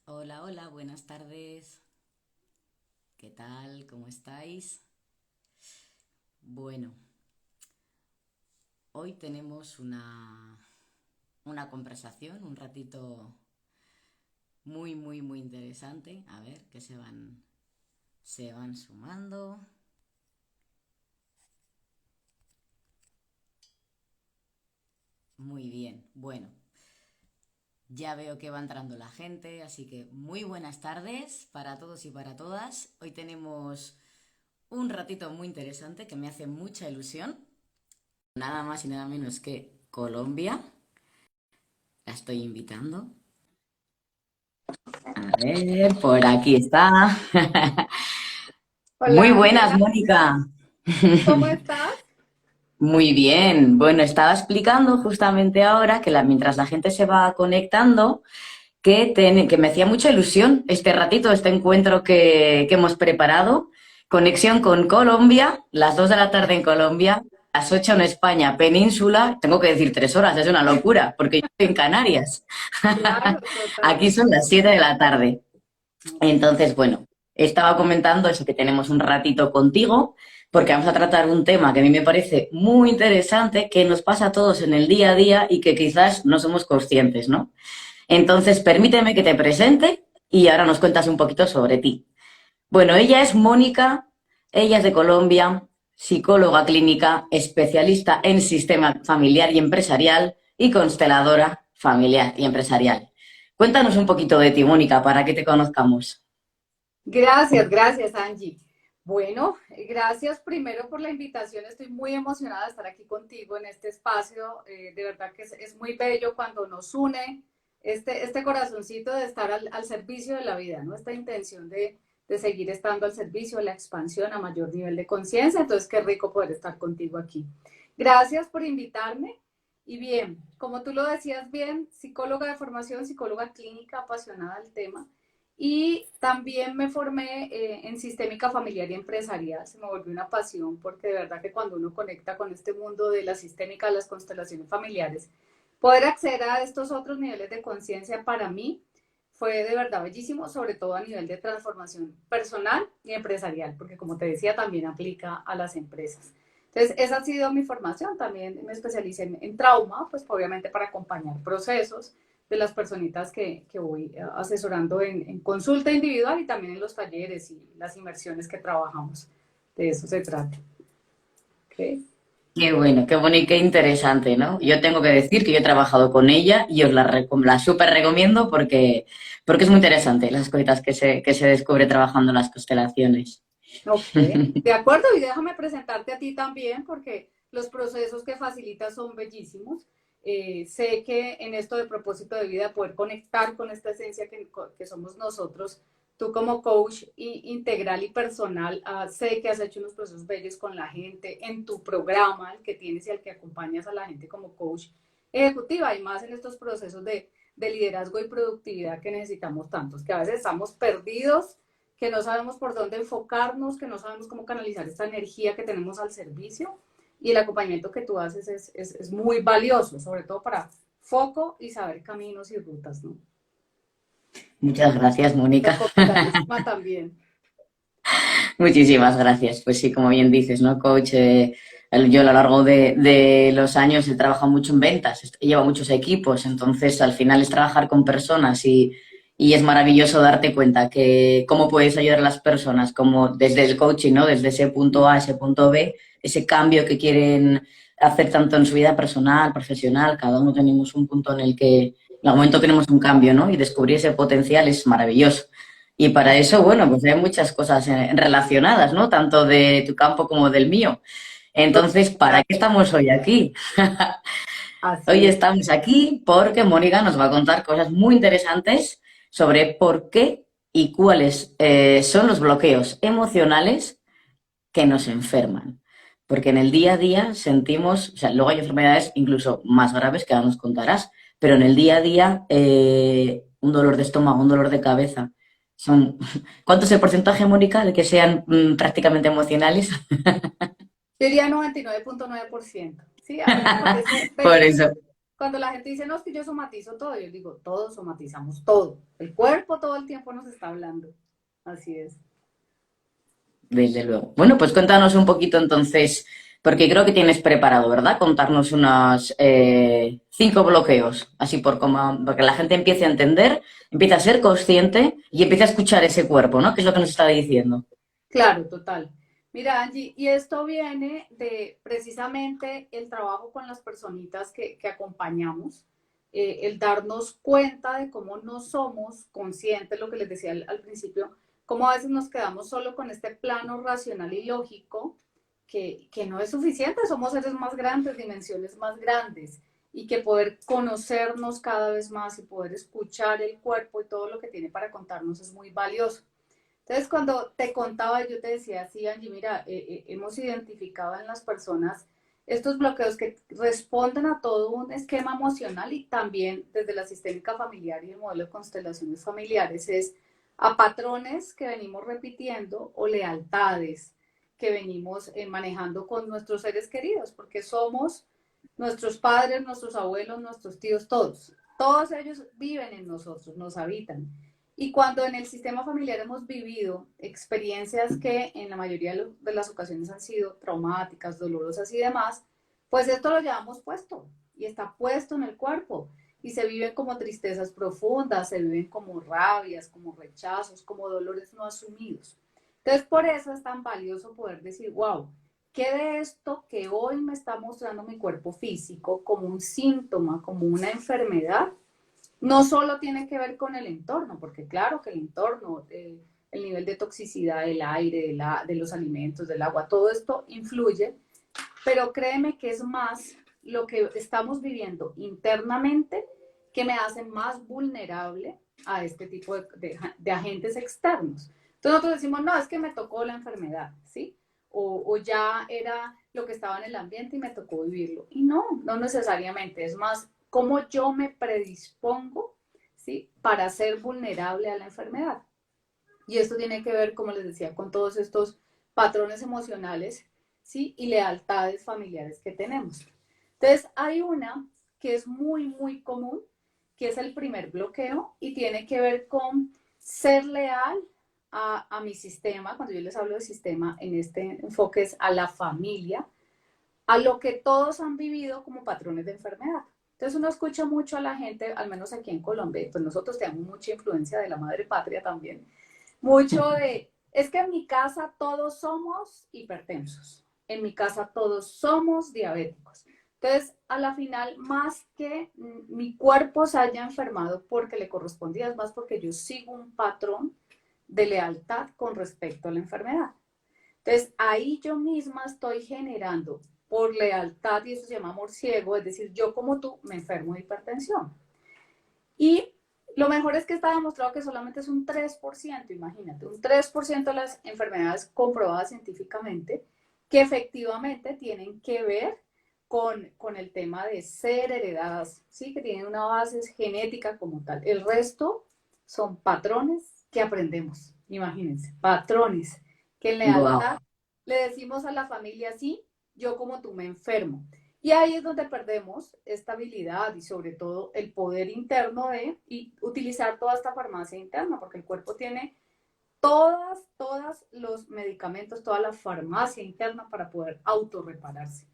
Hola, hola, buenas tardes. ¿Qué tal? ¿Cómo estáis? Bueno, hoy tenemos una conversación, un ratito muy interesante. A ver, que se van sumando. Muy bien, bueno, ya veo que va entrando la gente, así que muy buenas tardes para todos y para todas. Hoy tenemos un ratito muy interesante que me hace mucha ilusión. Nada más y nada menos que Colombia. La estoy invitando. A ver, por aquí está. Muy Hola buenas, Ángela, Mónica. ¿cómo estás? Muy bien. Bueno, estaba explicando justamente ahora que mientras la gente se va conectando, que me hacía mucha ilusión este ratito, este encuentro que hemos preparado. Conexión con Colombia, las 2 de la tarde en Colombia, las 8 en España, península. Tengo que decir 3 horas, es una locura, porque yo estoy en Canarias. Claro, Aquí total. son las 7 de la tarde. Entonces, bueno, estaba comentando eso, que tenemos un ratito contigo, porque vamos a tratar un tema que a mí me parece muy interesante, que nos pasa a todos en el día a día y que quizás no somos conscientes, ¿no? Entonces, permíteme que te presente y ahora nos cuentas un poquito sobre ti. Bueno, ella es Mónica, ella es de Colombia, psicóloga clínica, especialista en sistema familiar y empresarial y consteladora familiar y empresarial. Cuéntanos un poquito de ti, Mónica, para que te conozcamos. Gracias Angie. Bueno, gracias primero por la invitación. Estoy muy emocionada de estar aquí contigo en este espacio. De verdad que es muy bello cuando nos une este corazoncito de estar al servicio de la vida, ¿no? Esta intención de seguir estando al servicio de la expansión a mayor nivel de conciencia. Entonces, qué rico poder estar contigo aquí. Gracias por invitarme. Y bien, como tú lo decías bien, psicóloga de formación, psicóloga clínica, apasionada del tema. Y también me formé en sistémica familiar y empresarial. Se me volvió una pasión porque de verdad que cuando uno conecta con este mundo de la sistémica, de las constelaciones familiares, poder acceder a estos otros niveles de conciencia para mí fue de verdad bellísimo, sobre todo a nivel de transformación personal y empresarial, porque como te decía, también aplica a las empresas. Entonces, esa ha sido mi formación. También me especialicé en trauma, pues obviamente para acompañar procesos de las personitas que voy asesorando en consulta individual y también en los talleres y las inversiones que trabajamos. De eso se trata. ¿Okay? Qué bueno y qué interesante, ¿no? Yo tengo que decir que yo he trabajado con ella y os la súper recomiendo porque es muy interesante las cositas que se descubre trabajando las constelaciones. Ok, de acuerdo, y déjame presentarte a ti también porque los procesos que facilitas son bellísimos. Sé que en esto de propósito de vida, poder conectar con esta esencia que somos nosotros, tú como coach integral y personal, sé que has hecho unos procesos bellos con la gente en tu programa, el que tienes y al que acompañas a la gente como coach ejecutiva, y más en estos procesos de liderazgo y productividad que necesitamos tantos, que a veces estamos perdidos, que no sabemos por dónde enfocarnos, que no sabemos cómo canalizar esta energía que tenemos al servicio. Y el acompañamiento que tú haces es muy valioso, sobre todo para foco y saber caminos y rutas, ¿no? Muchas gracias, Mónica. Recomendadísima también. Muchísimas gracias. Pues sí, como bien dices, ¿no, coach? Yo a lo largo de los años he trabajado mucho en ventas, llevo muchos equipos, entonces al final es trabajar con personas y es maravilloso darte cuenta que cómo puedes ayudar a las personas, como desde el coaching, ¿no? Desde ese punto A a ese punto B, ese cambio que quieren hacer tanto en su vida personal, profesional, cada uno tenemos un punto en el que en algún momento queremos un cambio, ¿no? Y descubrir ese potencial es maravilloso. Y para eso, bueno, pues hay muchas cosas relacionadas, ¿no? Tanto de tu campo como del mío. Entonces, ¿para qué estamos hoy aquí? Así Hoy es. estamos aquí porque Mónica nos va a contar cosas muy interesantes sobre por qué y cuáles son los bloqueos emocionales que nos enferman. Porque en el día a día sentimos, o sea, luego hay enfermedades incluso más graves que ahora nos contarás, pero en el día a día un dolor de estómago, un dolor de cabeza, son... ¿Cuánto es el porcentaje, Mónica, de que sean prácticamente emocionales? Yo diría 99.9%. Sí, a mí me parece Por eso. bellísimo. Cuando la gente dice, no, es que yo somatizo todo, yo digo, todos somatizamos todo. El cuerpo todo el tiempo nos está hablando. Así es. Desde luego. Bueno, pues cuéntanos un poquito entonces, porque creo que tienes preparado, ¿verdad? Contarnos unos 5 bloqueos, así por como, para que la gente empiece a entender, empiece a ser consciente y empiece a escuchar ese cuerpo, ¿no? Que es lo que nos está diciendo. Claro, total. Mira, Angie, y esto viene de precisamente el trabajo con las personitas que acompañamos, el darnos cuenta de cómo no somos conscientes, lo que les decía al principio, cómo a veces nos quedamos solo con este plano racional y lógico, que no es suficiente, somos seres más grandes, dimensiones más grandes, y que poder conocernos cada vez más y poder escuchar el cuerpo y todo lo que tiene para contarnos es muy valioso. Entonces, cuando te contaba, yo te decía, sí, Angie, mira, hemos identificado en las personas estos bloqueos que responden a todo un esquema emocional y también desde la sistémica familiar y el modelo de constelaciones familiares es a patrones que venimos repitiendo o lealtades que venimos manejando con nuestros seres queridos, porque somos nuestros padres, nuestros abuelos, nuestros tíos, todos. Todos ellos viven en nosotros, nos habitan. Y cuando en el sistema familiar hemos vivido experiencias que en la mayoría de las ocasiones han sido traumáticas, dolorosas y demás, pues esto lo llevamos puesto y está puesto en el cuerpo y se viven como tristezas profundas, se viven como rabias, como rechazos, como dolores no asumidos. Entonces, por eso es tan valioso poder decir, wow, ¿qué de esto que hoy me está mostrando mi cuerpo físico como un síntoma, como una enfermedad? No solo tiene que ver con el entorno, porque claro que el entorno, el nivel de toxicidad del aire, de los alimentos, del agua, todo esto influye, pero créeme que es más lo que estamos viviendo internamente que me hace más vulnerable a este tipo de agentes externos. Entonces nosotros decimos, no, es que me tocó la enfermedad, ¿sí? O ya era lo que estaba en el ambiente y me tocó vivirlo. Y no, no necesariamente, es más cómo yo me predispongo, ¿sí? Para ser vulnerable a la enfermedad. Y esto tiene que ver, como les decía, con todos estos patrones emocionales, ¿sí? Y lealtades familiares que tenemos. Entonces, hay una que es muy, muy común, que es el primer bloqueo y tiene que ver con ser leal a mi sistema. Cuando yo les hablo de sistema, en este enfoque es a la familia, a lo que todos han vivido como patrones de enfermedad. Entonces uno escucha mucho a la gente, al menos aquí en Colombia, pues nosotros tenemos mucha influencia de la madre patria también, mucho de, es que en mi casa todos somos hipertensos, en mi casa todos somos diabéticos. Entonces, a la final, más que mi cuerpo se haya enfermado porque le correspondía, es más porque yo sigo un patrón de lealtad con respecto a la enfermedad. Entonces, ahí yo misma estoy generando por lealtad, y eso se llama amor ciego, es decir, yo como tú me enfermo de hipertensión. Y lo mejor es que está demostrado que solamente es un 3%, imagínate, un 3% de las enfermedades comprobadas científicamente que efectivamente tienen que ver con el tema de ser heredadas, ¿sí? Que tienen una base genética como tal. El resto son patrones que aprendemos, imagínense, patrones que en Wow. lealtad le decimos a la familia, sí, yo como tú me enfermo. Y ahí es donde perdemos estabilidad y sobre todo el poder interno de utilizar toda esta farmacia interna, porque el cuerpo tiene todos los medicamentos, toda la farmacia interna para poder autorrepararse.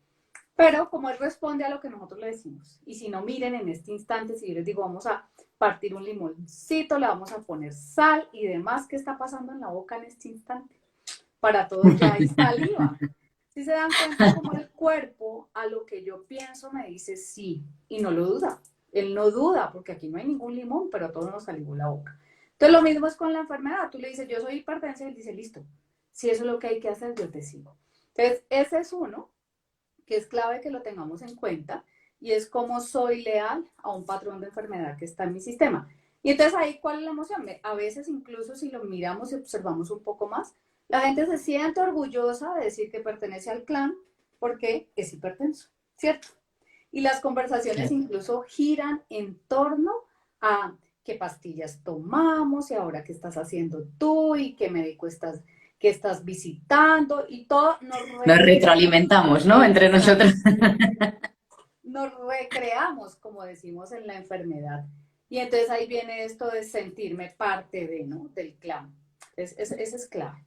Pero como él responde a lo que nosotros le decimos, y si no miren en este instante, si yo les digo vamos a partir un limoncito, le vamos a poner sal y demás, ¿qué está pasando en la boca en este instante? Para todos ya hay saliva. Si se dan cuenta como el cuerpo a lo que yo pienso me dice sí y no lo duda. Él no duda porque aquí no hay ningún limón, pero a todos nos salivó la boca. Entonces lo mismo es con la enfermedad. Tú le dices yo soy hipertensa y él dice listo. Si eso es lo que hay que hacer, yo te sigo. Entonces ese es uno que es clave que lo tengamos en cuenta y es cómo soy leal a un patrón de enfermedad que está en mi sistema. Y entonces ahí, ¿cuál es la emoción? A veces incluso si lo miramos y observamos un poco más, la gente se siente orgullosa de decir que pertenece al clan porque es hipertenso, ¿cierto? Y las conversaciones incluso giran en torno a qué pastillas tomamos y ahora qué estás haciendo tú y qué médico estás, que estás visitando y todo nos Nos retroalimentamos, ¿no? Entre nosotros. nos recreamos, como decimos, en la enfermedad. Y entonces ahí viene esto de sentirme parte de, ¿no? Del clan. Ese es clave.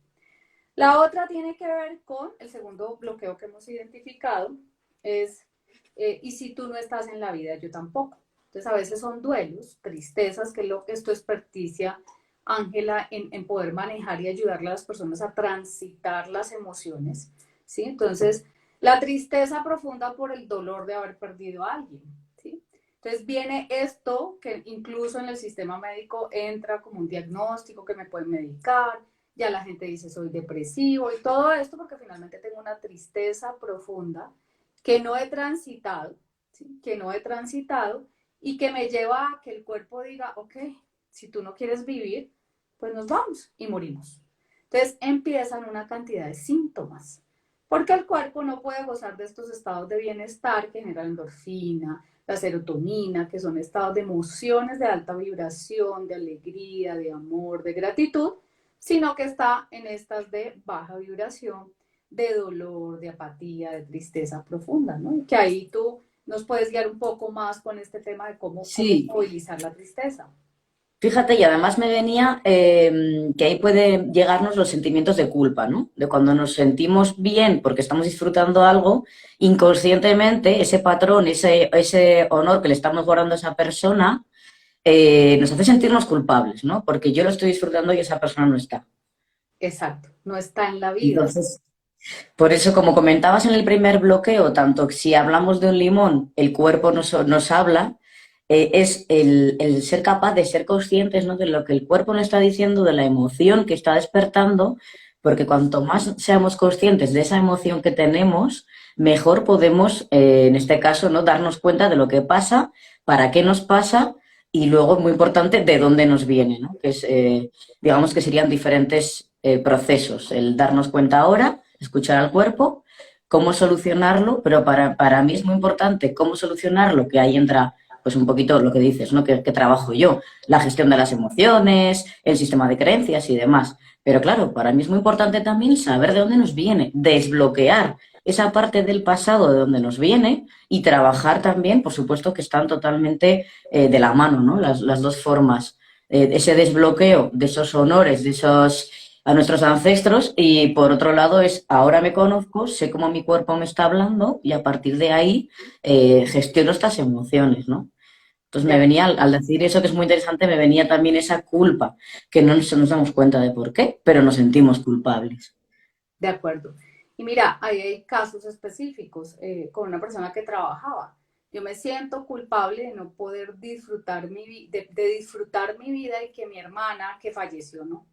La otra tiene que ver con el segundo bloqueo que hemos identificado, es, y si tú no estás en la vida, yo tampoco. Entonces a veces son duelos, tristezas, que es tu experticia, Ángela, en poder manejar y ayudarle a las personas a transitar las emociones, ¿sí? Entonces, la tristeza profunda por el dolor de haber perdido a alguien, ¿sí? Entonces viene esto que incluso en el sistema médico entra como un diagnóstico que me pueden medicar, ya la gente dice soy depresivo y todo esto porque finalmente tengo una tristeza profunda que no he transitado, ¿sí? Que no he transitado y que me lleva a que el cuerpo diga, ok, si tú no quieres vivir, pues nos vamos y morimos. Entonces empiezan una cantidad de síntomas, porque el cuerpo no puede gozar de estos estados de bienestar que generan endorfina, la serotonina, que son estados de emociones de alta vibración, de alegría, de amor, de gratitud, sino que está en estas de baja vibración, de dolor, de apatía, de tristeza profunda, ¿no? Y que ahí tú nos puedes guiar un poco más con este tema de cómo Sí, movilizar la tristeza. fíjate, y además me venía que ahí pueden llegarnos los sentimientos de culpa, ¿no? De cuando nos sentimos bien porque estamos disfrutando algo, inconscientemente ese patrón, ese honor que le estamos guardando a esa persona, nos hace sentirnos culpables, ¿no? Porque yo lo estoy disfrutando y esa persona no está. Exacto, no está en la vida. Entonces, por eso, como comentabas en el primer bloqueo, tanto que si hablamos de un limón, el cuerpo nos habla, es el ser capaz de ser conscientes, ¿no? De lo que el cuerpo nos está diciendo, de la emoción que está despertando, porque cuanto más seamos conscientes de esa emoción que tenemos, mejor podemos, en este caso, ¿no? Darnos cuenta de lo que pasa, para qué nos pasa y luego, muy importante, de dónde nos viene, ¿no? Que es, digamos que serían diferentes procesos, el darnos cuenta ahora, escuchar al cuerpo, cómo solucionarlo, pero para mí es muy importante cómo solucionarlo, que ahí entra pues un poquito lo que dices, ¿no? Que trabajo yo, la gestión de las emociones, el sistema de creencias y demás. Pero claro, para mí es muy importante también saber de dónde nos viene, desbloquear esa parte del pasado de donde nos viene y trabajar también, por supuesto que están totalmente de la mano, ¿no? Las dos formas. Ese desbloqueo de esos honores, de esos a nuestros ancestros y por otro lado es ahora me conozco, sé cómo mi cuerpo me está hablando y a partir de ahí gestiono estas emociones, ¿no? Entonces De me venía, acuerdo, al decir eso que es muy interesante, me venía también esa culpa, que no nos damos cuenta de por qué, pero nos sentimos culpables. de acuerdo. Y mira, ahí hay casos específicos con una persona que trabajaba. Yo me siento culpable de no poder disfrutar de disfrutar mi vida y que mi hermana que falleció, ¿no?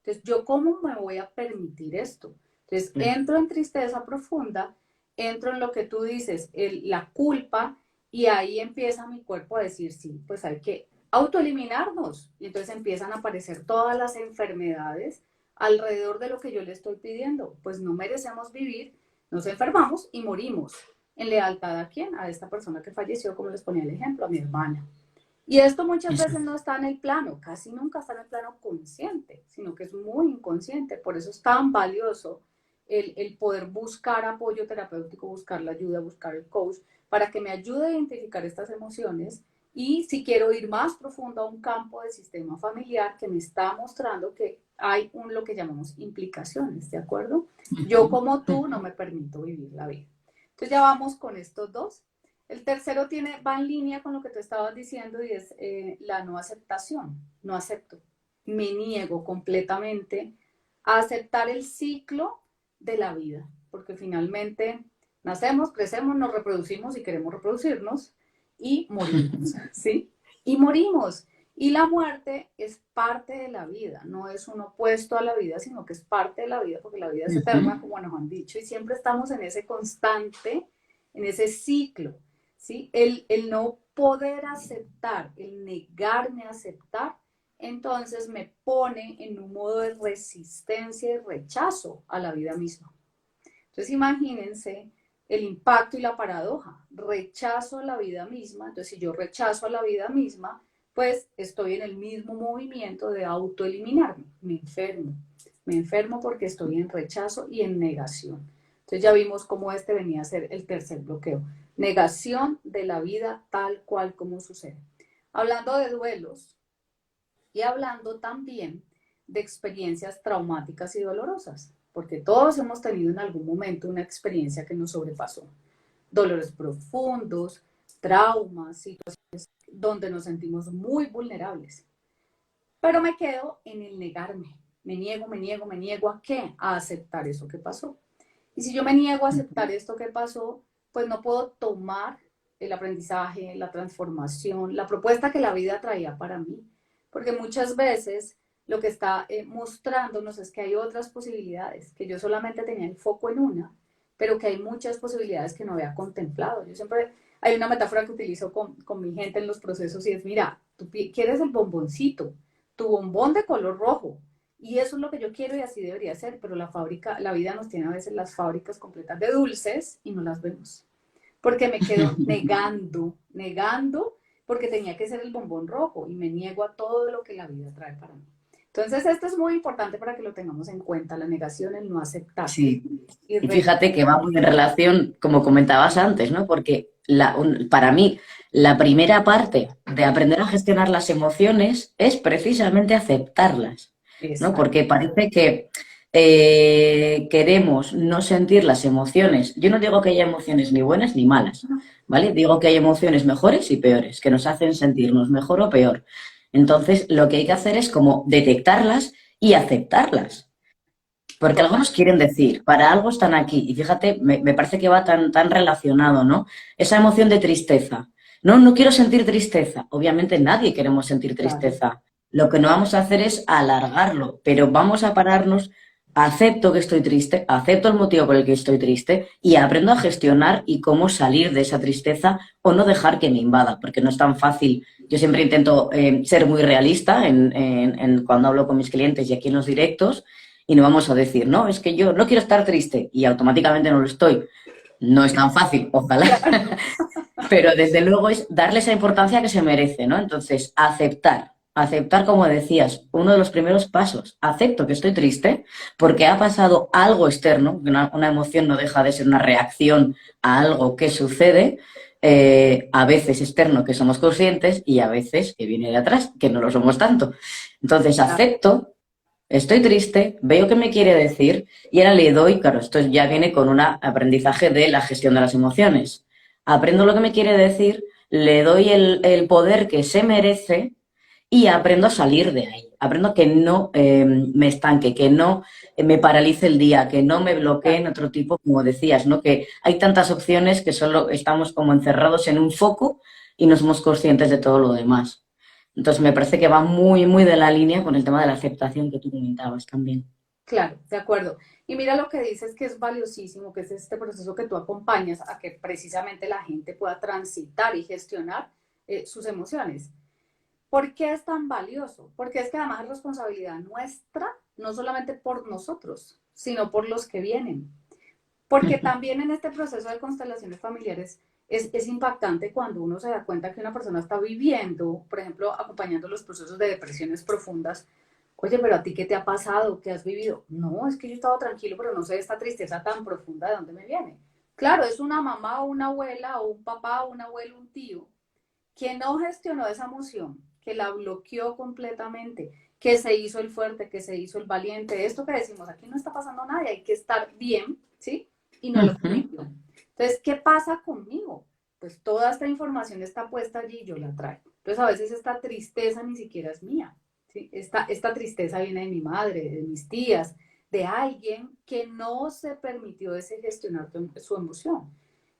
Entonces, ¿yo cómo me voy a permitir esto? Entonces, entro en tristeza profunda, entro en lo que tú dices, la culpa, y ahí empieza mi cuerpo a decir, sí, pues hay que autoeliminarnos. Y entonces empiezan a aparecer todas las enfermedades alrededor de lo que yo le estoy pidiendo. Pues no merecemos vivir, nos enfermamos y morimos. ¿En lealtad a quién? A esta persona que falleció, como les ponía el ejemplo, a mi hermana. Y esto muchas veces no está en el plano, casi nunca está en el plano consciente, sino que es muy inconsciente. Por eso es tan valioso el poder buscar apoyo terapéutico, buscar la ayuda, buscar el coach, para que me ayude a identificar estas emociones y si quiero ir más profundo a un campo del sistema familiar que me está mostrando que hay lo que llamamos implicaciones, ¿de acuerdo? Yo como tú no me permito vivir la vida. Entonces ya vamos con estos dos. El tercero va en línea con lo que tú estabas diciendo y es la no aceptación. No acepto. Me niego completamente a aceptar el ciclo de la vida, porque finalmente nacemos, crecemos, nos reproducimos y queremos reproducirnos y morimos, ¿sí? Y morimos. Y la muerte es parte de la vida, no es un opuesto a la vida, sino que es parte de la vida, porque la vida es eterna, como nos han dicho, y siempre estamos en ese constante, en ese ciclo. ¿Sí? El no poder aceptar, el negarme a aceptar, entonces me pone en un modo de resistencia y rechazo a la vida misma. Entonces imagínense el impacto y la paradoja. Rechazo a la vida misma, entonces si yo rechazo a la vida misma, pues estoy en el mismo movimiento de autoeliminarme, me enfermo porque estoy en rechazo y en negación. Entonces ya vimos cómo este venía a ser el tercer bloqueo. Negación de la vida tal cual como sucede. Hablando de duelos y hablando también de experiencias traumáticas y dolorosas, porque todos hemos tenido en algún momento una experiencia que nos sobrepasó. Dolores profundos, traumas, situaciones donde nos sentimos muy vulnerables. Pero me quedo en el negarme. Me niego a qué? A aceptar eso que pasó. Y si yo me niego a aceptar esto que pasó, pues no puedo tomar el aprendizaje, la transformación, la propuesta que la vida traía para mí. Porque muchas veces lo que está mostrándonos es que hay otras posibilidades, que yo solamente tenía el foco en una, pero que hay muchas posibilidades que no había contemplado. Yo siempre, hay una metáfora que utilizo con mi gente en los procesos y es, mira, tú quieres el bomboncito, tu bombón de color rojo, y eso es lo que yo quiero y así debería ser, pero la fábrica, la vida nos tiene a veces las fábricas completas de dulces y no las vemos. Porque me quedo negando, porque tenía que ser el bombón rojo y me niego a todo lo que la vida trae para mí. Entonces, esto es muy importante para que lo tengamos en cuenta, la negación, el no aceptar. Sí, Y y fíjate que va muy en relación, como comentabas antes, ¿no? Porque para mí, la primera parte de aprender a gestionar las emociones es precisamente aceptarlas, ¿no? Exacto. Porque parece que queremos no sentir las emociones. Yo no digo que haya emociones ni buenas ni malas, ¿vale? Digo que hay emociones mejores y peores, que nos hacen sentirnos mejor o peor. Entonces, lo que hay que hacer es como detectarlas y aceptarlas. Porque algo Total. nos quieren decir, para algo están aquí. Y fíjate, me parece que va tan relacionado, ¿no? Esa emoción de tristeza. No, no quiero sentir tristeza. Obviamente nadie queremos sentir Claro. tristeza. Lo que no vamos a hacer es alargarlo, pero vamos a pararnos, acepto que estoy triste, acepto el motivo por el que estoy triste y aprendo a gestionar y cómo salir de esa tristeza o no dejar que me invada, porque no es tan fácil. Yo siempre intento ser muy realista cuando hablo con mis clientes y aquí en los directos y no vamos a decir, no, es que yo no quiero estar triste y automáticamente no lo estoy. No es tan fácil, ojalá, Claro. pero desde luego es darle esa importancia que se merece, ¿no? Entonces, aceptar, como decías, uno de los primeros pasos. Acepto que estoy triste porque ha pasado algo externo, una emoción no deja de ser una reacción a algo que sucede, a veces externo que somos conscientes y a veces que viene de atrás, que no lo somos tanto. Entonces, acepto. Estoy triste, veo qué me quiere decir y ahora le doy, claro, esto ya viene con un aprendizaje de la gestión de las emociones. Aprendo lo que me quiere decir, le doy el poder que se merece y aprendo a salir de ahí. Aprendo que no me estanque, que no me paralice el día, que no me bloquee en otro tipo, como decías, ¿no? Que hay tantas opciones que solo estamos como encerrados en un foco y no somos conscientes de todo lo demás. Entonces me parece que va muy de la línea con el tema de la aceptación que tú comentabas también. Claro, de acuerdo. Y mira lo que dices que es valiosísimo, que es este proceso que tú acompañas a que precisamente la gente pueda transitar y gestionar sus emociones. ¿Por qué es tan valioso? Porque es que además es responsabilidad nuestra, no solamente por nosotros, sino por los que vienen. Porque también en este proceso de constelaciones familiares es impactante cuando uno se da cuenta que una persona está viviendo, por ejemplo, acompañando los procesos de depresiones profundas. Oye, pero a ti qué te ha pasado, qué has vivido. No, es que yo he estado tranquilo, pero no sé esta tristeza tan profunda de dónde me viene. Claro, es una mamá o una abuela o un papá o un abuelo, un tío, que no gestionó esa emoción, que la bloqueó completamente, que se hizo el fuerte, que se hizo el valiente. Esto que decimos, aquí no está pasando nada, hay que estar bien, ¿sí? Y no lo permitió. Entonces, ¿qué pasa conmigo? Pues toda esta información está puesta allí y yo la traigo. Entonces, a veces esta tristeza ni siquiera es mía, ¿sí? Esta tristeza viene de mi madre, de mis tías, de alguien que no se permitió ese gestionar su emoción.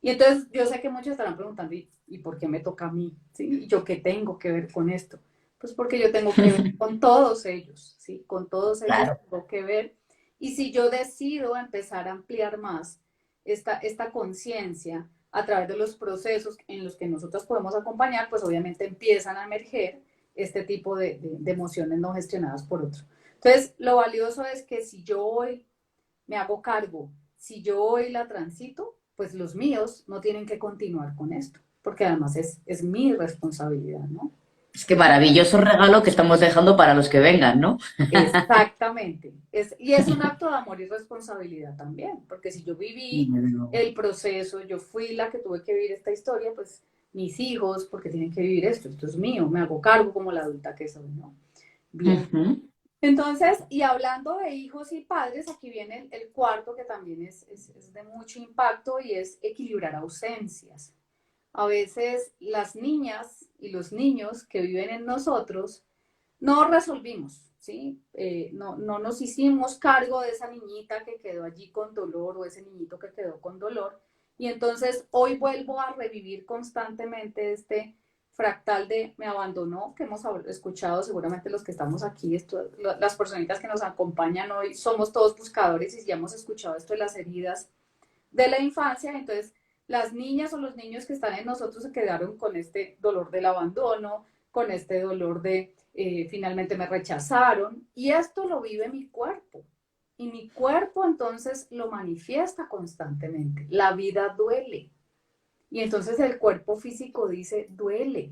Y entonces yo sé que muchos estarán preguntando, ¿y por qué me toca a mí? ¿Sí? ¿Y yo qué tengo que ver con esto? Pues porque yo tengo que ver con todos ellos, ¿sí? Con todos ellos Claro. tengo que ver. Y si yo decido empezar a ampliar más esta conciencia a través de los procesos en los que nosotros podemos acompañar, pues obviamente empiezan a emerger este tipo de emociones no gestionadas por otros. Entonces, lo valioso es que si yo hoy me hago cargo, si yo hoy la transito, pues los míos no tienen que continuar con esto, porque además es mi responsabilidad, ¿no? Es que maravilloso regalo que estamos dejando para los que vengan, ¿no? Exactamente. Y es un acto de amor y responsabilidad también, porque si yo Y viví desde luego. el proceso, yo fui la que tuve que vivir esta historia, pues mis hijos, porque tienen que vivir esto es mío, me hago cargo como la adulta que soy, ¿no? Bien. Ujú. Entonces, y hablando de hijos y padres, aquí viene el cuarto que también es de mucho impacto y es equilibrar ausencias. A veces las niñas y los niños que viven en nosotros no resolvimos, ¿sí? No nos hicimos cargo de esa niñita que quedó allí con dolor o ese niñito que quedó con dolor. Y entonces hoy vuelvo a revivir constantemente este fractal de me abandonó, que hemos escuchado seguramente los que estamos aquí, las personitas que nos acompañan hoy, somos todos buscadores y ya hemos escuchado esto de las heridas de la infancia. Entonces las niñas o los niños que están en nosotros se quedaron con este dolor del abandono, con este dolor de finalmente me rechazaron, y esto lo vive mi cuerpo. Y mi cuerpo entonces lo manifiesta constantemente. La vida duele. Y entonces el cuerpo físico dice, duele.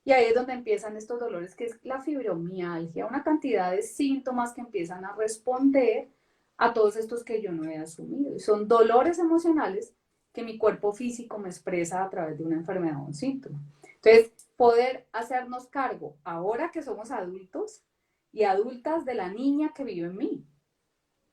Y ahí es donde empiezan estos dolores, que es la fibromialgia, una cantidad de síntomas que empiezan a responder a todos estos que yo no he asumido. Y son dolores emocionales que mi cuerpo físico me expresa a través de una enfermedad o un síntoma. Entonces, poder hacernos cargo, ahora que somos adultos y adultas, de la niña que vive en mí.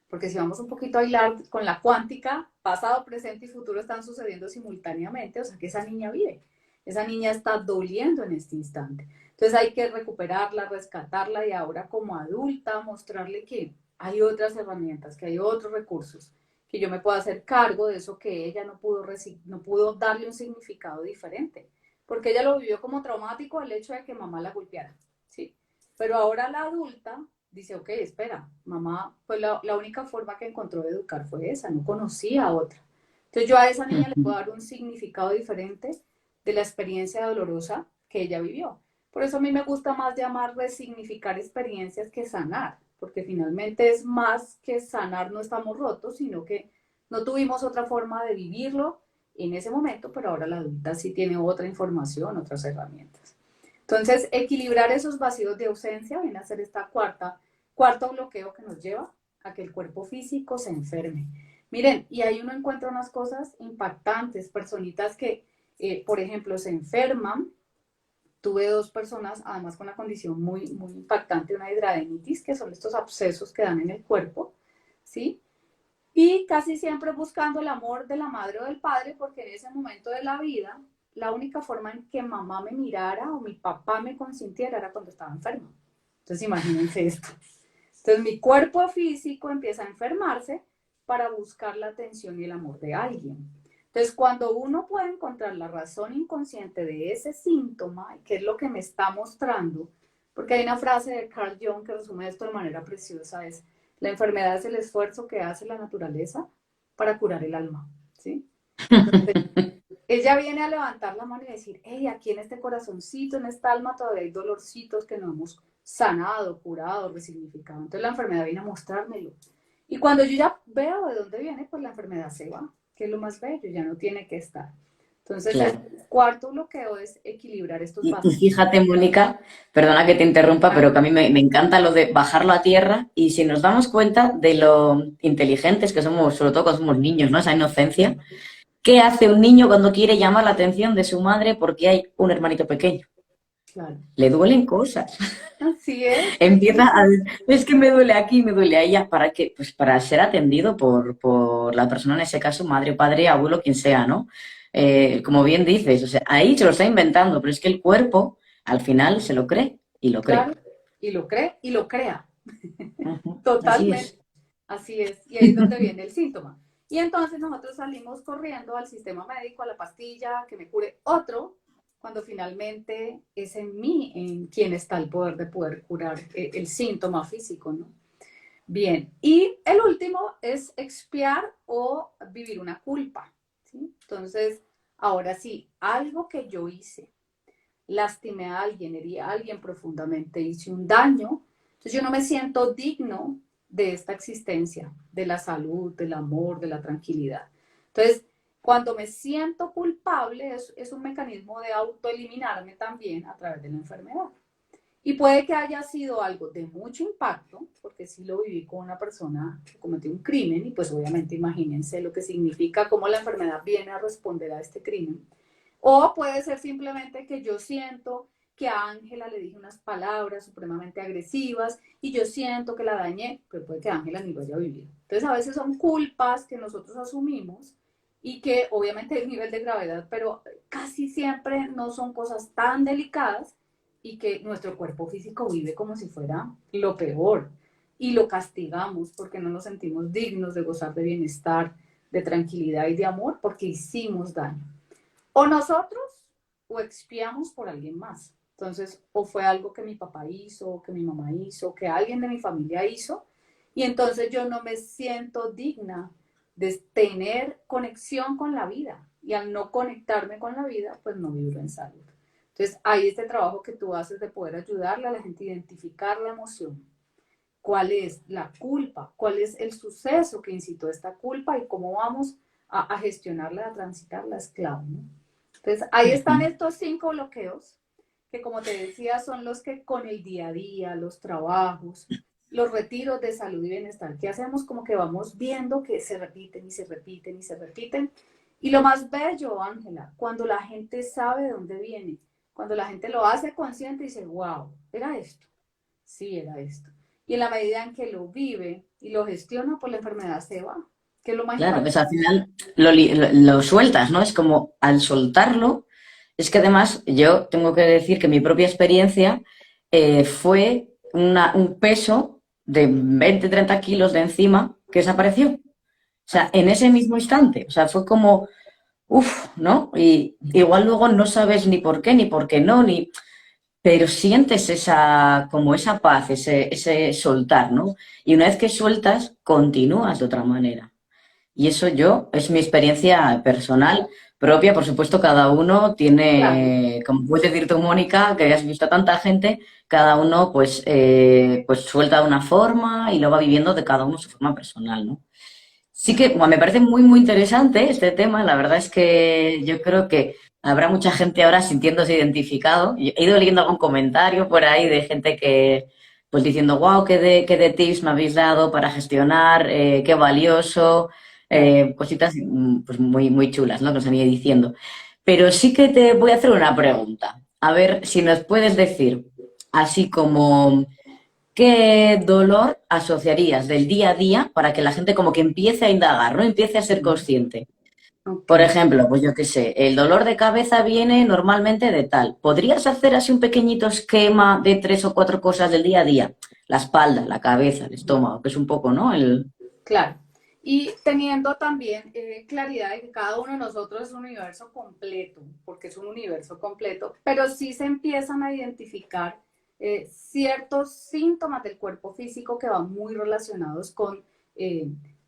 Porque si vamos un poquito a hilar con la cuántica, pasado, presente y futuro están sucediendo simultáneamente, o sea que esa niña vive, esa niña está doliendo en este instante. Entonces hay que recuperarla, rescatarla y ahora como adulta mostrarle que hay otras herramientas, que hay otros recursos, que yo me puedo hacer cargo de eso que ella no pudo darle un significado diferente, porque ella lo vivió como traumático el hecho de que mamá la golpeara, ¿sí? Pero ahora la adulta dice, ok, espera, mamá, pues la única forma que encontró de educar fue esa, no conocía otra. Entonces yo a esa niña le puedo dar un significado diferente de la experiencia dolorosa que ella vivió. Por eso a mí me gusta más llamar resignificar experiencias que sanar, porque finalmente es más que sanar, no estamos rotos, sino que no tuvimos otra forma de vivirlo en ese momento, pero ahora la adulta sí tiene otra información, otras herramientas. Entonces, equilibrar esos vacíos de ausencia viene a ser esta cuarto bloqueo que nos lleva a que el cuerpo físico se enferme. Miren, y ahí uno encuentra unas cosas impactantes, personitas que, por ejemplo, se enferman. Tuve dos personas, además con una condición muy impactante, una hidradenitis, que son estos abscesos que dan en el cuerpo, ¿sí? Y casi siempre buscando el amor de la madre o del padre, porque en ese momento de la vida, la única forma en que mamá me mirara o mi papá me consintiera era cuando estaba enferma. Entonces imagínense esto. Entonces mi cuerpo físico empieza a enfermarse para buscar la atención y el amor de alguien. Entonces cuando uno puede encontrar la razón inconsciente de ese síntoma, que es lo que me está mostrando, porque hay una frase de Carl Jung que resume esto de manera preciosa, es: la enfermedad es el esfuerzo que hace la naturaleza para curar el alma, ¿sí? Entonces, ella viene a levantar la mano y decir, hey, aquí en este corazoncito, en esta alma todavía hay dolorcitos que no hemos sanado, curado, resignificado. Entonces la enfermedad viene a mostrármelo. Y cuando yo ya veo de dónde viene, pues la enfermedad se va, que es lo más bello, ya no tiene que estar. Entonces el Claro. cuarto bloqueo es equilibrar estos Y vacíos. fíjate, Mónica, perdona que te interrumpa, pero que a mí me encanta lo de bajarlo a tierra y si nos damos cuenta de lo inteligentes que somos, sobre todo cuando somos niños, ¿no? Esa inocencia. ¿Qué hace un niño cuando quiere llamar la atención de su madre porque hay un hermanito pequeño? Claro. Le duelen cosas. Así es. Empieza a decir, es que me duele aquí, me duele allá. ¿Para qué? Pues para ser atendido por la persona, en ese caso, madre, padre, abuelo, quien sea, ¿no? Como bien dices, o sea, ahí se lo está inventando, pero es que el cuerpo al final se lo cree y lo cree. Claro. Y lo cree y lo crea. Ujú. Así Totalmente. es. Así es, y ahí es donde viene el síntoma. Y entonces nosotros salimos corriendo al sistema médico, a la pastilla, que me cure otro, cuando finalmente es en mí en quien está el poder de poder curar el síntoma físico, ¿no? Bien, y el último es expiar o vivir una culpa, ¿sí? Entonces, ahora sí, algo que yo hice, lastimé a alguien, herí a alguien profundamente, hice un daño, entonces yo no me siento digno de esta existencia, de la salud, del amor, de la tranquilidad. Entonces, cuando me siento culpable, es un mecanismo de autoeliminarme también a través de la enfermedad. Y puede que haya sido algo de mucho impacto, porque sí lo viví con una persona que cometió un crimen, y pues obviamente imagínense lo que significa, cómo la enfermedad viene a responder a este crimen. O puede ser simplemente que yo siento que a Ángela le dije unas palabras supremamente agresivas y yo siento que la dañé, pero puede que Ángela ni lo haya vivido. Entonces a veces son culpas que nosotros asumimos y que obviamente hay un nivel de gravedad, pero casi siempre no son cosas tan delicadas y que nuestro cuerpo físico vive como si fuera lo peor y lo castigamos porque no nos sentimos dignos de gozar de bienestar, de tranquilidad y de amor porque hicimos daño. O nosotros o expiamos por alguien más. Entonces, o fue algo que mi papá hizo, o que mi mamá hizo, o que alguien de mi familia hizo, y entonces yo no me siento digna de tener conexión con la vida. Y al no conectarme con la vida, pues no vibro en salud. Entonces, hay este trabajo que tú haces de poder ayudarle a la gente a identificar la emoción. ¿Cuál es la culpa? ¿Cuál es el suceso que incitó esta culpa? Y cómo vamos a gestionarla, a transitarla, es clave, ¿no? Entonces, ahí están estos 5 bloqueos, que como te decía, son los que con el día a día, los trabajos, los retiros de salud y bienestar, que hacemos como que vamos viendo que se repiten y se repiten y se repiten. Y lo más bello, Ángela, cuando la gente sabe de dónde viene, cuando la gente lo hace consciente y dice, wow, era esto, sí, era esto. Y en la medida en que lo vive y lo gestiona, pues la enfermedad se va, que es lo más Claro, pues importante. al final lo sueltas, ¿no? Es como al soltarlo, es que además yo tengo que decir que mi propia experiencia fue un peso de 20, 30 kilos de encima que desapareció. O sea, en ese mismo instante. O sea, fue como, uff, ¿no? Y igual luego no sabes ni por qué, ni por qué no, ni... Pero sientes esa, como esa paz, ese soltar, ¿no? Y una vez que sueltas, continúas de otra manera. Y eso es mi experiencia personal, propia, por supuesto, cada uno Claro. tiene, como puedes decir tú, Mónica, que has visto a tanta gente, cada uno pues suelta de una forma y lo va viviendo de cada uno su forma personal, ¿no? Sí que bueno, me parece muy, muy interesante este tema. La verdad es que yo creo que habrá mucha gente ahora sintiéndose identificado. Y he ido leyendo algún comentario por ahí de gente que, pues diciendo, wow, qué de tips me habéis dado para gestionar, qué valioso, cositas pues muy, muy chulas, ¿no? Que os han ido diciendo. Pero sí que te voy a hacer una pregunta. A ver si nos puedes decir, así como ¿qué dolor asociarías del día a día para que la gente como que empiece a indagar, ¿no? Empiece a ser consciente? Ok. Por ejemplo, pues yo qué sé, el dolor de cabeza viene normalmente de tal. ¿Podrías hacer así un pequeñito esquema de 3 o 4 cosas del día a día? La espalda, la cabeza, el estómago, que es un poco, ¿no? Claro. Y teniendo también claridad de que cada uno de nosotros es un universo completo, porque es un universo completo, pero sí se empiezan a identificar ciertos síntomas del cuerpo físico que van muy relacionados con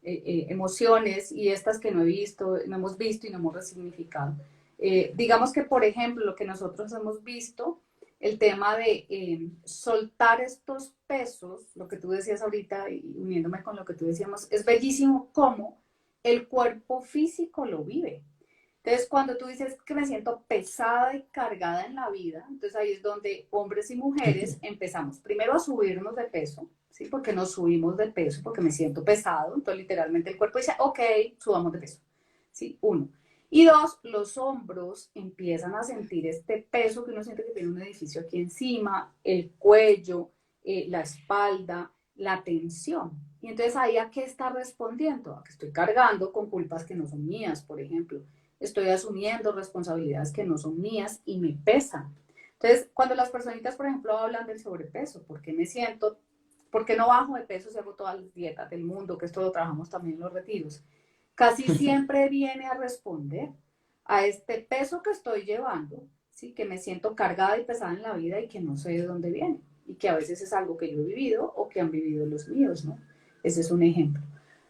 emociones y estas que no he visto, no hemos visto y no hemos resignificado. Digamos que, por ejemplo, lo que nosotros hemos visto el tema de soltar estos pesos, lo que tú decías ahorita, y uniéndome con lo que tú decíamos, es bellísimo cómo el cuerpo físico lo vive. Entonces, cuando tú dices que me siento pesada y cargada en la vida, entonces ahí es donde hombres y mujeres empezamos primero a subirnos de peso, ¿sí? Porque nos subimos de peso, porque me siento pesado, entonces literalmente el cuerpo dice, ok, subamos de peso, ¿sí? Uno. Y dos, los hombros empiezan a sentir este peso que uno siente que tiene un edificio aquí encima, el cuello, la espalda, la tensión. Y entonces ahí a qué está respondiendo, a que estoy cargando con culpas que no son mías, por ejemplo. Estoy asumiendo responsabilidades que no son mías y me pesan. Entonces, cuando las personitas, por ejemplo, hablan del sobrepeso, ¿por qué me siento? ¿Por qué no bajo de peso si hago todas las dietas del mundo? Que esto lo trabajamos también en los retiros casi siempre viene a responder a este peso que estoy llevando, ¿sí? Que me siento cargada y pesada en la vida y que no sé de dónde viene y que a veces es algo que yo he vivido o que han vivido los míos, ¿no? Ese es un ejemplo.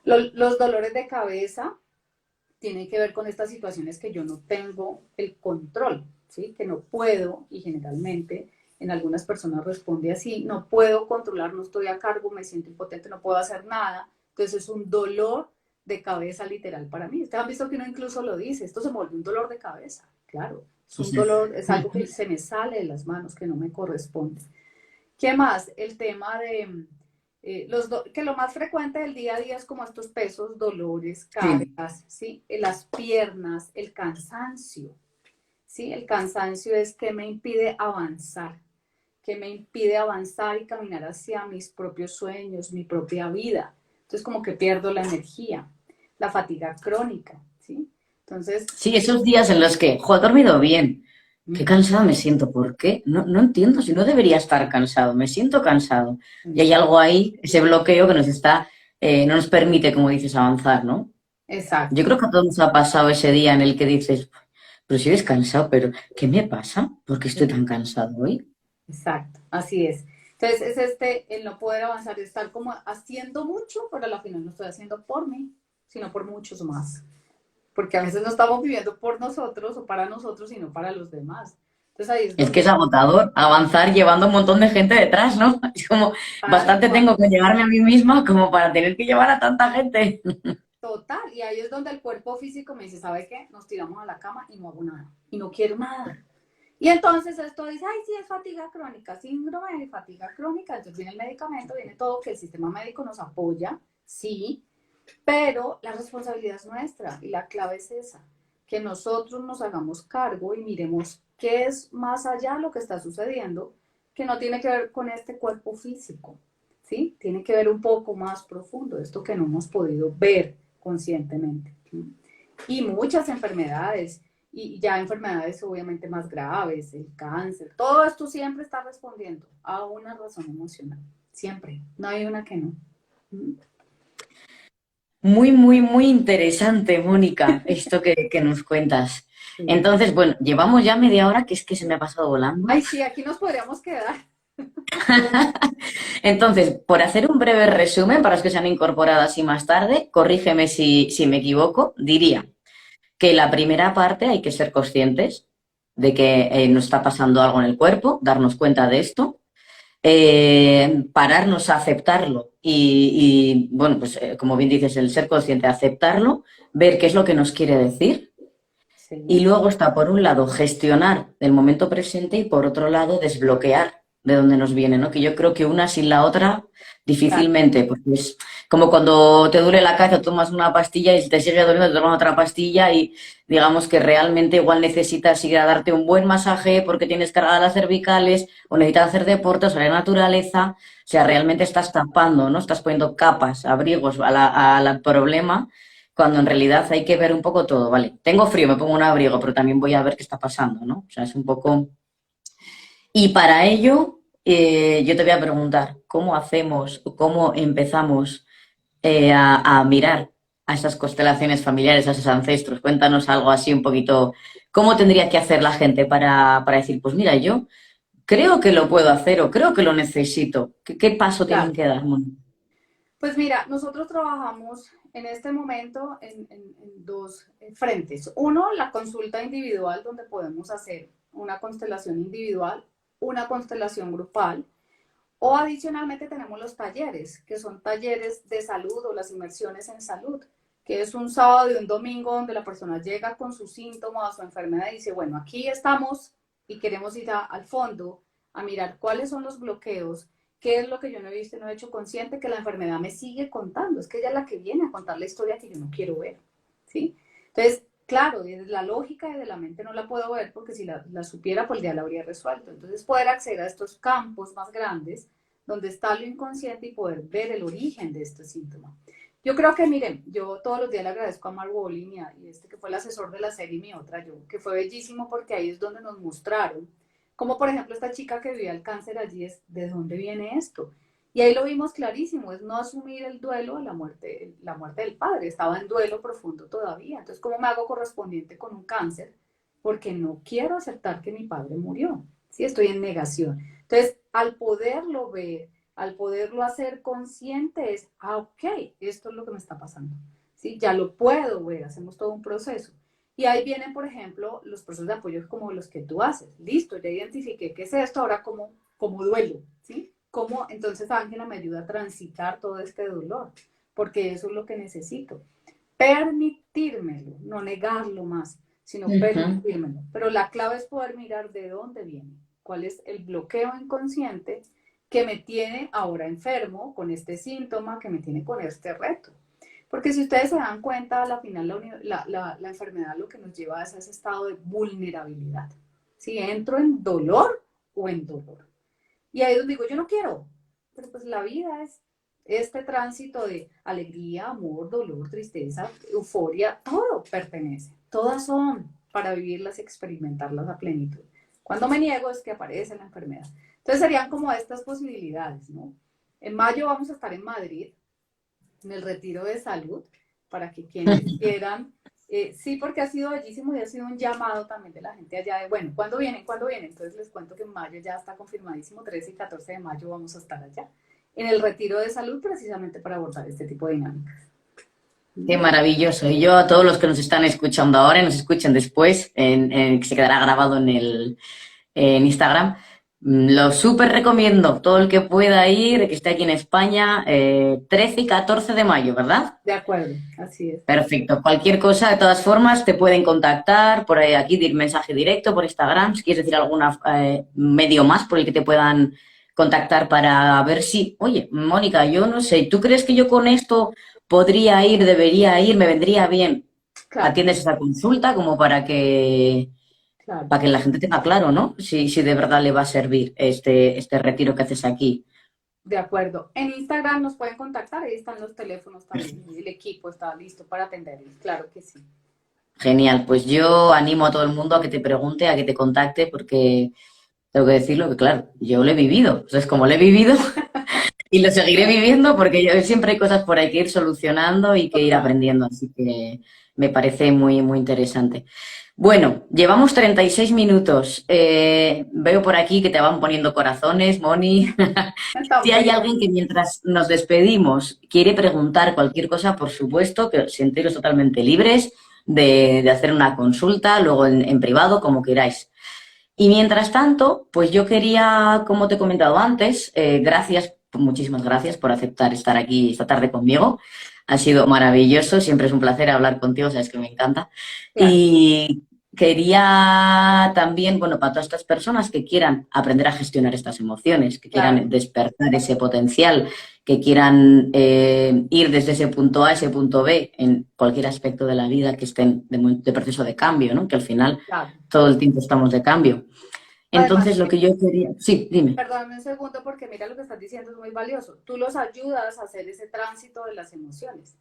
Los dolores de cabeza tienen que ver con estas situaciones que yo no tengo el control, ¿sí? Que no puedo y generalmente en algunas personas responde así, no puedo controlar, no estoy a cargo, me siento impotente, no puedo hacer nada. Entonces es un dolor de cabeza literal para mí. Ustedes han visto que uno incluso lo dice, esto se me vuelve un dolor de cabeza, claro. Es Sí, un sí. dolor, es algo que se me sale de las manos, que no me corresponde. ¿Qué más? El tema de que lo más frecuente del día a día es como estos pesos, dolores, Sí. cargas, ¿sí? Las piernas, el cansancio, ¿sí? El cansancio es que me impide avanzar, que me impide avanzar y caminar hacia mis propios sueños, mi propia vida. Entonces como que pierdo la energía, la fatiga crónica, ¿sí? Entonces, Sí, esos días en los que, jo, he dormido bien, qué cansada me siento, ¿por qué? No, no entiendo, si no debería estar cansado, me siento cansado. Y hay algo ahí, ese bloqueo que nos está, no nos permite, como dices, avanzar, ¿no? Yo exacto, creo que a todos nos ha pasado ese día en el que dices, pero si eres cansado, pero ¿qué me pasa? ¿Por qué estoy tan cansado hoy? exacto, así es. Entonces es el no poder avanzar, estar como haciendo mucho, pero al final no estoy haciendo por mí, sino por muchos más. Porque a veces no estamos viviendo por nosotros o para nosotros, sino para los demás. Entonces ahí es Es que es donde agotador avanzar llevando un montón de gente detrás, ¿no? Es como, tal bastante cual, tengo que llevarme a mí misma como para tener que llevar a tanta gente. total. Y ahí es donde el cuerpo físico me dice, ¿sabe qué? Nos tiramos a la cama y no hago nada. Y no quiero nada. Y entonces esto dice, ay, sí, es fatiga crónica, síndrome de fatiga crónica. Entonces viene el medicamento, viene todo, que el sistema médico nos apoya, sí, pero la responsabilidad es nuestra y la clave es esa, que nosotros nos hagamos cargo y miremos qué es más allá lo que está sucediendo, que no tiene que ver con este cuerpo físico, ¿sí? Tiene que ver un poco más profundo, esto que no hemos podido ver conscientemente. ¿Sí? Y muchas enfermedades, y ya enfermedades obviamente más graves, el cáncer, todo esto siempre está respondiendo a una razón emocional, siempre, no hay una que no. ¿Mm? Muy, muy, muy interesante, Mónica, esto que nos cuentas. Sí. Entonces, bueno, llevamos ya media hora, que es que se me ha pasado volando. Ay, sí, aquí nos podríamos quedar. Entonces, por hacer un breve resumen para los que se han incorporado así más tarde, corrígeme si me equivoco, diría que la primera parte hay que ser conscientes de que nos está pasando algo en el cuerpo, darnos cuenta de esto, pararnos a aceptarlo bueno, pues como bien dices, el ser consciente, aceptarlo, ver qué es lo que nos quiere decir y Sí, luego está, por un lado, gestionar el momento presente y por otro lado, desbloquear de dónde nos viene, ¿no? Que yo creo que una sin la otra claro, difícilmente, porque es como cuando te duele la cabeza, tomas una pastilla y si te sigue doliendo, te tomas otra pastilla y digamos que realmente igual necesitas ir a darte un buen masaje porque tienes cargadas las cervicales o necesitas hacer deporte o salir a la naturaleza. O sea, realmente estás tapando, ¿no? Estás poniendo capas, abrigos al problema cuando en realidad hay que ver un poco todo, ¿vale? Tengo frío, me pongo un abrigo, pero también voy a ver qué está pasando, ¿no? O sea, es un poco... Y para ello, yo te voy a preguntar, ¿cómo hacemos, cómo empezamos a mirar a esas constelaciones familiares, a esos ancestros? Cuéntanos algo así un poquito, ¿cómo tendría que hacer la gente para decir, pues mira, yo creo que lo puedo hacer o creo que lo necesito? ¿Qué paso tienen claro. que dar, Mónica? Pues mira, nosotros trabajamos en este momento en dos frentes. Uno, la consulta individual, donde podemos hacer una constelación individual, una constelación grupal, o adicionalmente tenemos los talleres, que son talleres de salud o las inmersiones en salud, que es un sábado y un domingo donde la persona llega con sus síntomas, su enfermedad y dice, bueno, aquí estamos y queremos ir al fondo a mirar cuáles son los bloqueos, qué es lo que yo no he visto y no he hecho consciente, que la enfermedad me sigue contando, es que ella es la que viene a contar la historia que yo no quiero ver, ¿sí? Entonces, claro, desde la lógica y de la mente no la puedo ver porque si la supiera, pues ya la habría resuelto. Entonces, poder acceder a estos campos más grandes donde está lo inconsciente y poder ver el origen de este síntoma. Yo creo que, miren, yo todos los días le agradezco a Margot Bolin y este que fue el asesor de la serie Mi Otra Yo, que fue bellísimo porque ahí es donde nos mostraron, como por ejemplo esta chica que vivía el cáncer allí, es de dónde viene esto. Y ahí lo vimos clarísimo, es no asumir el duelo de la muerte del padre, estaba en duelo profundo todavía. Entonces, ¿cómo me hago correspondiente con un cáncer? Porque no quiero aceptar que mi padre murió, ¿sí? Estoy en negación. Entonces, al poderlo ver, al poderlo hacer consciente, es, ah, ok, esto es lo que me está pasando, ¿sí? Ya lo puedo ver, hacemos todo un proceso. Y ahí vienen, por ejemplo, los procesos de apoyo como los que tú haces. Listo, ya identifiqué qué es esto, ahora como duelo, ¿sí? ¿Cómo entonces Ángela me ayuda a transitar todo este dolor? Porque eso es lo que necesito. Permitírmelo, no negarlo más, sino Uh -huh. permitírmelo. Pero la clave es poder mirar de dónde viene, cuál es el bloqueo inconsciente que me tiene ahora enfermo con este síntoma, que me tiene con este reto. Porque si ustedes se dan cuenta, al final la enfermedad lo que nos lleva es a ese estado de vulnerabilidad. Si entro en dolor o en dolor. Y ahí es donde digo, yo no quiero, pero pues la vida es este tránsito de alegría, amor, dolor, tristeza, euforia, todo pertenece. Todas son para vivirlas y experimentarlas a plenitud. Cuando me niego es que aparece la enfermedad. Entonces serían como estas posibilidades, ¿no? En mayo vamos a estar en Madrid, en el retiro de salud, para que quienes quieran, sí, porque ha sido bellísimo y ha sido un llamado también de la gente allá de, bueno, ¿cuándo vienen? ¿Cuándo vienen? Entonces les cuento que en mayo ya está confirmadísimo, 13 y 14 de mayo vamos a estar allá, en el retiro de salud, precisamente para abordar este tipo de dinámicas. Qué maravilloso. Y yo a todos los que nos están escuchando ahora y nos escuchen después, que se quedará grabado en Instagram, lo súper recomiendo. Todo el que pueda ir, que esté aquí en España, 13 y 14 de mayo, ¿verdad? De acuerdo, así es. Perfecto. Cualquier cosa, de todas formas, te pueden contactar por ahí, aquí, dir mensaje directo por Instagram, si quieres decir algún medio más por el que te puedan contactar para ver si, oye, Mónica, yo no sé, ¿tú crees que yo con esto podría ir, debería ir, me vendría bien? Claro, Atiendes esa consulta como claro. para que la gente tenga claro, ¿no? Si de verdad le va a servir este retiro que haces aquí. De acuerdo. En Instagram nos pueden contactar, ahí están los teléfonos también, el equipo está listo para atenderles, claro que sí. Genial, pues yo animo a todo el mundo a que te pregunte, a que te contacte, porque tengo que decirlo que, claro, yo lo he vivido. Entonces, como lo he vivido y lo seguiré viviendo, porque siempre hay cosas por ahí que ir solucionando y que ir Total. aprendiendo. Así que me parece muy, muy interesante. Bueno, llevamos 36 minutos. Veo por aquí que te van poniendo corazones, Moni. Tan Si hay bello. alguien que mientras nos despedimos quiere preguntar cualquier cosa, por supuesto, que os sentéis totalmente libres de hacer una consulta, luego en privado, como queráis. Y mientras tanto, pues yo quería, como te he comentado antes, gracias, muchísimas gracias por aceptar estar aquí esta tarde conmigo. Ha sido maravilloso, siempre es un placer hablar contigo, sabes que me encanta. Claro. Y quería también, bueno, para todas estas personas que quieran aprender a gestionar estas emociones, que quieran Claro. despertar ese potencial, que quieran ir desde ese punto A a ese punto B en cualquier aspecto de la vida que estén de proceso de cambio, ¿no? Que al final Claro. todo el tiempo estamos de cambio. Además, Entonces, lo que yo quería... Sí, dime. perdóname un segundo porque mira lo que estás diciendo es muy valioso. Tú los ayudas a hacer ese tránsito de las emociones.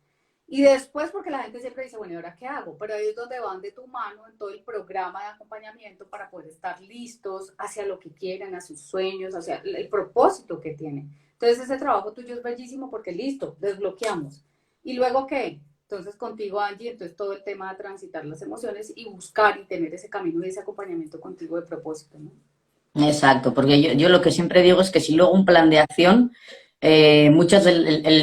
Y después, porque la gente siempre dice, bueno, ¿y ahora qué hago? Pero ahí es donde van de tu mano en todo el programa de acompañamiento para poder estar listos hacia lo que quieren, a sus sueños, hacia el propósito que tienen. Entonces, ese trabajo tuyo es bellísimo porque listo, desbloqueamos. ¿Y luego qué? Entonces, contigo, Angie, entonces todo el tema de transitar las emociones y buscar y tener ese camino y ese acompañamiento contigo de propósito, ¿no? Exacto, porque yo lo que siempre digo es que si luego un plan de acción, muchas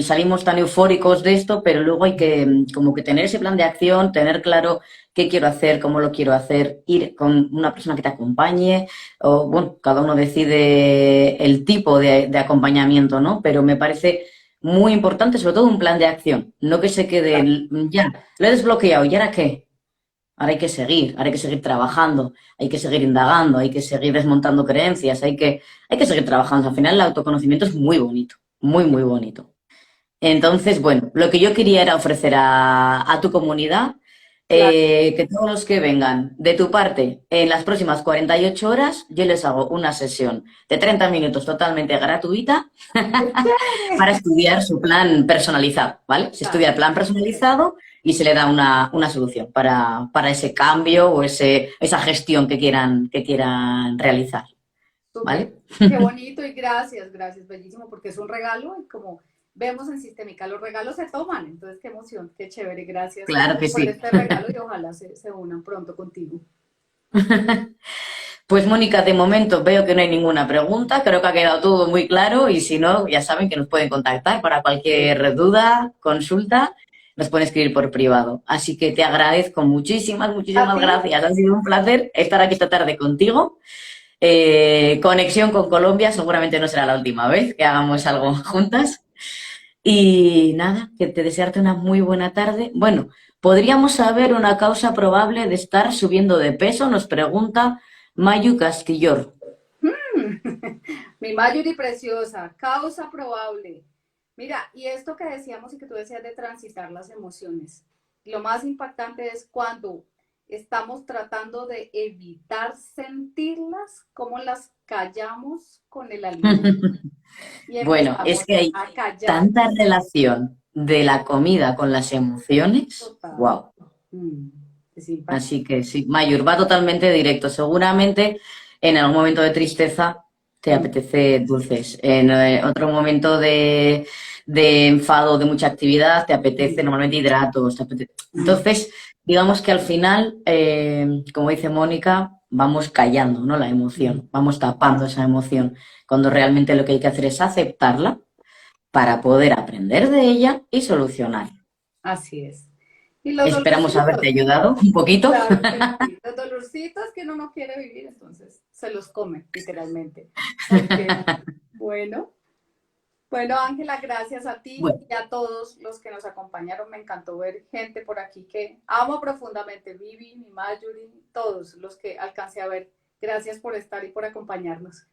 salimos tan eufóricos de esto, pero luego hay que como que tener ese plan de acción, tener claro qué quiero hacer, cómo lo quiero hacer, ir con una persona que te acompañe, o bueno, cada uno decide el tipo de acompañamiento, ¿no? Pero me parece muy importante, sobre todo un plan de acción, no que se quede ya, lo he desbloqueado, ¿y ahora qué? Ahora hay que seguir trabajando, hay que seguir indagando, hay que seguir desmontando creencias, hay que seguir trabajando. Al final el autoconocimiento es muy bonito, muy, muy bonito. Entonces, bueno, lo que yo quería era ofrecer a tu comunidad Claro. que todos los que vengan de tu parte en las próximas 48 horas, yo les hago una sesión de 30 minutos totalmente gratuita ¡Qué para chévere! estudiar su plan personalizado, ¿vale? Se estudia Claro. el plan personalizado y se le da una solución para ese cambio o esa gestión que quieran realizar, Súper. ¿vale? Qué bonito y gracias, gracias, bellísimo, porque es un regalo y como vemos en Sistémica, los regalos se toman, entonces qué emoción, qué chévere, gracias Claro que por sí. este regalo y ojalá se unan pronto contigo. Pues Mónica, de momento veo que no hay ninguna pregunta, creo que ha quedado todo muy claro y si no, ya saben que nos pueden contactar para cualquier duda, consulta, nos pueden escribir por privado. Así que te agradezco muchísimas, A muchísimas ti, gracias. Ha sido un placer estar aquí esta tarde contigo. Conexión con Colombia, seguramente no será la última vez que hagamos algo juntas. Y nada, que te desearte una muy buena tarde. Bueno, ¿podríamos saber una causa probable de estar subiendo de peso? Nos pregunta Mayu Castillor. Mi Mayuri preciosa, causa probable. Mira, y esto que decíamos y que tú decías de transitar las emociones, lo más impactante es cuando estamos tratando de evitar sentirlas, cómo las callamos con el alimento y Bueno, es empezamos que hay a callar. tanta relación de la comida con las emociones. Total. Wow. Mm, es impactante. Así que sí, Mayur, va totalmente directo. Seguramente en algún momento de tristeza te Mm, apetece dulces. En otro momento de enfado, de mucha actividad, te apetece mm, normalmente hidratos. mm. Entonces, digamos que al final, como dice Mónica, vamos callando, ¿no? La Mm. emoción, vamos tapando esa emoción, cuando realmente lo que hay que hacer es aceptarla para poder aprender de ella y solucionar. Así es. Y los Esperamos haberte dolorcitos, ayudado un poquito. claro que sí. Los dolorcitos que uno no quiere vivir, entonces se los come, literalmente. Ok, bueno. Bueno, Ángela, gracias a ti Bueno, y a todos los que nos acompañaron. Me encantó ver gente por aquí que amo profundamente. Vivi, mi Mayuri, todos los que alcancé a ver. Gracias por estar y por acompañarnos.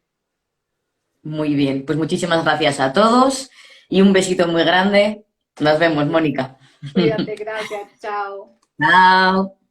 muy bien. Pues muchísimas gracias a todos y un besito muy grande. Nos vemos, Mónica. Cuídate, gracias. Chao. Chao.